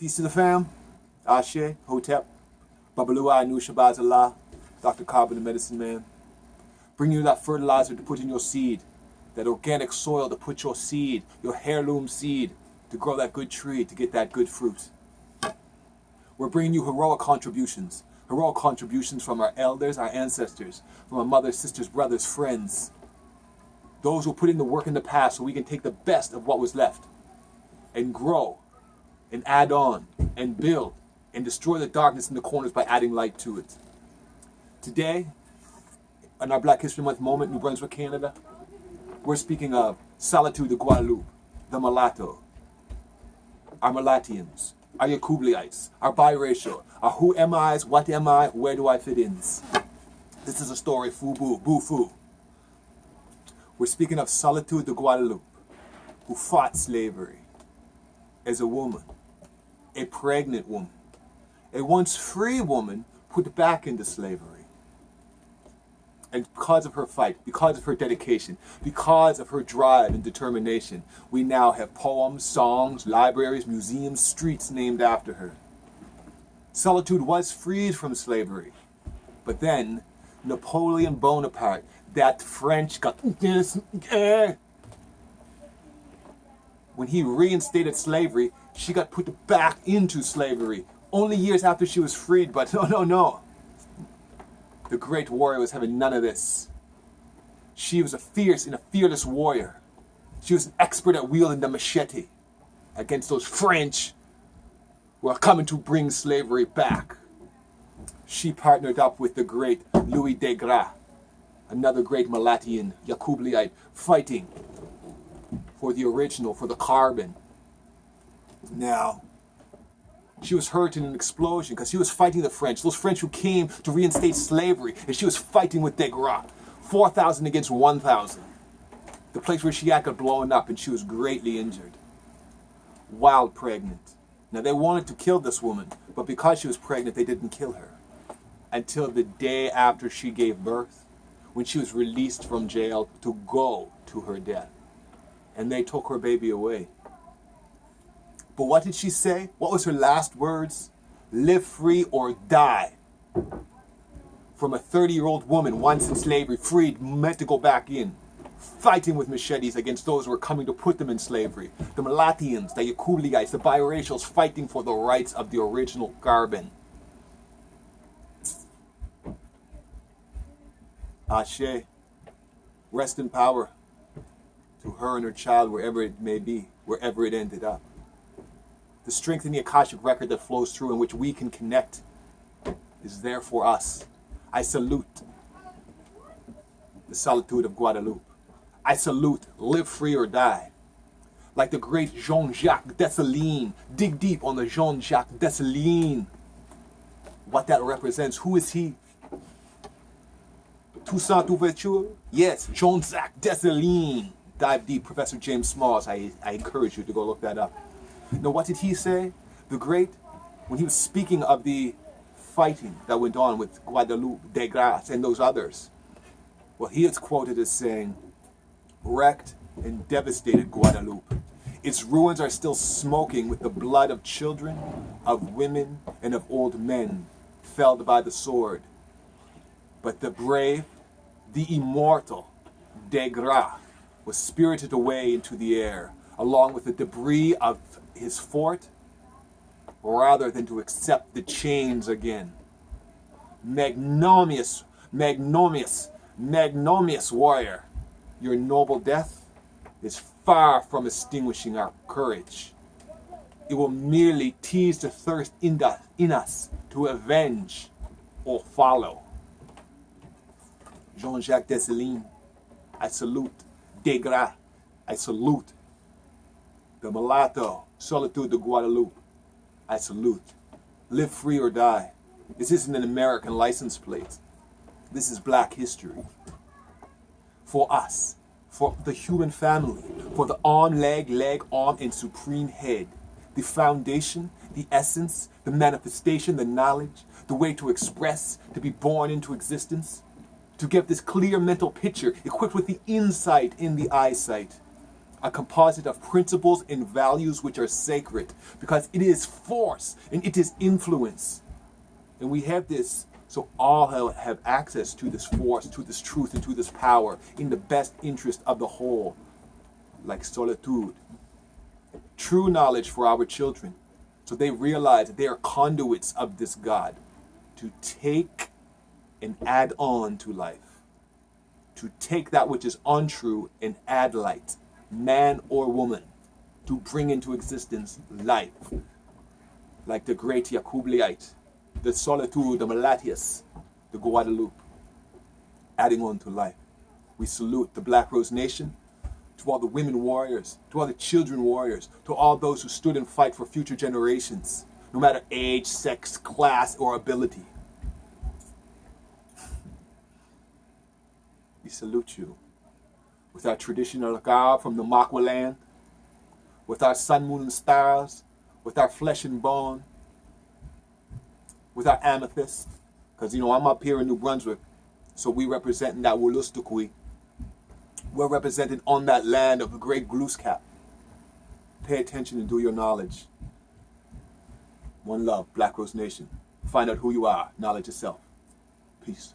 Peace to the fam. Ashe, Hotep, Babalua, Anu Shabazallah, Dr. Carbon, the medicine man. Bring you that fertilizer to put in your seed, that organic soil to put your seed, your heirloom seed, to grow that good tree, to get that good fruit. We're bringing you heroic contributions from our elders, our ancestors, from our mothers, sisters, brothers, friends. Those who put in the work in the past so we can take the best of what was left and grow and add on and build and destroy the darkness in the corners by adding light to it. Today, in our Black History Month moment, New Brunswick, Canada, we're speaking of Solitude de Guadalupe, the mulatto, our Mulattians, our Yakubliites, our biracial, our who am I's, what am I, where do I fit in? This is a story, boo-foo. We're speaking of Solitude de Guadalupe, who fought slavery as a woman, a pregnant woman, a once free woman put back into slavery. And because of her fight, because of her dedication, because of her drive and determination, we now have poems, songs, libraries, museums, streets named after her. Solitude was freed from slavery, but then Napoleon Bonaparte, that French got when he reinstated slavery, she got put back into slavery only years after she was freed. But no. The great warrior was having none of this. She was a fierce and a fearless warrior. She was an expert at wielding the machete against those French who are coming to bring slavery back. She partnered up with the great Louis de Gras, another great Mulattian, Yakubliite, fighting for the original, for the carbon. Now, she was hurt in an explosion because she was fighting the French, those French who came to reinstate slavery, and she was fighting with de Gras, 4,000 against 1,000. The place where she had got blown up and she was greatly injured. While pregnant. Now they wanted to kill this woman, but because she was pregnant, they didn't kill her. Until the day after she gave birth, when she was released from jail to go to her death. And they took her baby away. But what did she say? What was her last words? Live free or die. From a 30-year-old woman, once in slavery, freed, meant to go back in, fighting with machetes against those who were coming to put them in slavery. The Mulattians, the Yakubliites, the biracials, fighting for the rights of the original carbon. Ashe, rest in power to her and her child, wherever it may be, wherever it ended up. The strength in the Akashic record that flows through in which we can connect is there for us. I salute the Solitude of Guadalupe. I salute live free or die. Like the great Jean-Jacques Dessalines, dig deep on the Jean-Jacques Dessalines. What that represents, who is he? Toussaint Louverture? Yes, Jean-Jacques Dessalines. Dive deep, Professor James Smalls. I encourage you to go look that up. Now, what did he say? The great, when he was speaking of the fighting that went on with Guadalupe, de Gras, and those others. Well, he is quoted as saying, wrecked and devastated Guadalupe. Its ruins are still smoking with the blood of children, of women, and of old men felled by the sword. But the brave, the immortal de Gras was spirited away into the air, along with the debris of his fort, rather than to accept the chains again. Magnanimous warrior, your noble death is far from extinguishing our courage. It will merely tease the thirst in us to avenge or follow. Jean-Jacques Dessalines, I salute. De Gras, I salute. The mulatto, Solitude de Guadalupe, I salute. Live free or die. This isn't an American license plate. This is Black history. For us, for the human family, for the arm, leg, arm, and supreme head. The foundation, the essence, the manifestation, the knowledge, the way to express, to be born into existence. To get this clear mental picture, equipped with the insight in the eyesight. a composite of principles and values which are sacred, because it is force and it is influence. And we have this, so all have access to this force, to this truth, and to this power in the best interest of the whole, like solitude. True knowledge for our children, so they realize that they are conduits of this God to take and add on to life, to take that which is untrue and add light, man or woman, to bring into existence life, like the great Yacubliite, the Solitude de Guadalupe, adding on to life. We salute the Black Rose Nation, to all the women warriors, to all the children warriors, to all those who stood and fight for future generations, no matter age, sex, class, or ability. We salute you with our traditional garb from the Makwa land, with our sun, moon, and stars, with our flesh and bone, with our amethyst. Because, I'm up here in New Brunswick, so we representing that Woolustukwi. We're represented on that land of the great Glooskap. Pay attention and do your knowledge. One love, Black Rose Nation. Find out who you are. Knowledge yourself. Peace.